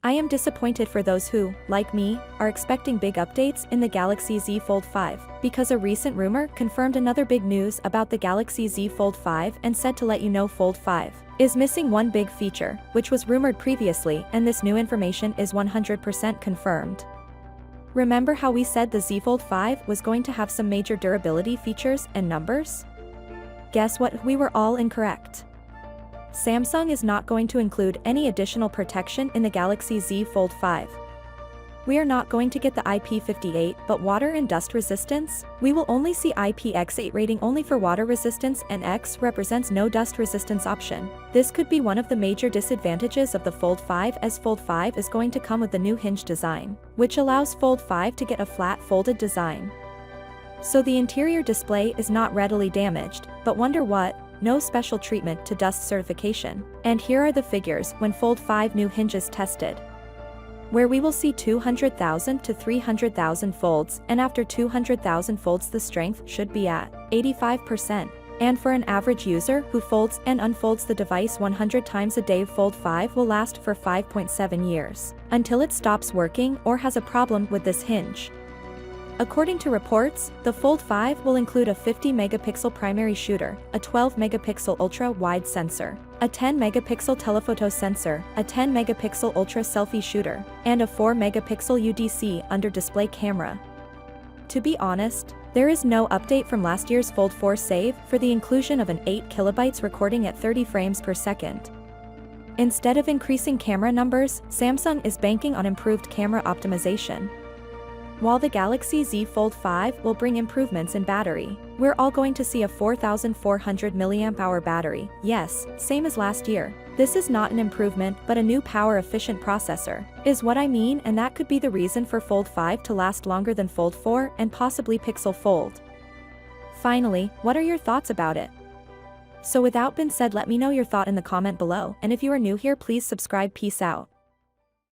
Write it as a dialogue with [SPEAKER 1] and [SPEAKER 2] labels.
[SPEAKER 1] I am disappointed for those who, like me, are expecting big updates in the Galaxy Z Fold 5, because a recent rumor confirmed another big news about the Galaxy Z Fold 5 and said to let you know Fold 5 is missing one big feature, which was rumored previously, and this new information is 100% confirmed. Remember how we said the Z Fold 5 was going to have some major durability features and numbers? Guess what, we were all incorrect. Samsung is not going to include any additional protection in the Galaxy Z Fold 5. We are not going to get the IP58, but water and dust resistance. We will only see IPX8 rating only for water resistance, and X represents no dust resistance option. This could be one of the major disadvantages of the Fold 5, as Fold 5 is going to come with the new hinge design, which allows Fold 5 to get a flat folded design. So the interior display is not readily damaged, but wonder what? No special treatment to dust certification. And here are the figures when Fold 5 new hinges tested, where we will see 200,000 to 300,000 folds, and after 200,000 folds the strength should be at 85%. And for an average user who folds and unfolds the device 100 times a day, Fold 5 will last for 5.7 years, until it stops working or has a problem with this hinge. According to reports, the Fold 5 will include a 50-megapixel primary shooter, a 12-megapixel ultra-wide sensor, a 10-megapixel telephoto sensor, a 10-megapixel ultra-selfie shooter, and a 4-megapixel UDC under-display camera. To be honest, there is no update from last year's Fold 4 save for the inclusion of an 8 KB recording at 30 frames per second. Instead of increasing camera numbers, Samsung is banking on improved camera optimization. While the Galaxy Z Fold 5 will bring improvements in battery, we're all going to see a 4400 mAh battery. Yes, same as last year. This is not an improvement but a new power-efficient processor, is what I mean, and that could be the reason for Fold 5 to last longer than Fold 4 and possibly Pixel Fold. Finally, what are your thoughts about it? So without being said, let me know your thought in the comment below, and if you are new here, please subscribe. Peace out.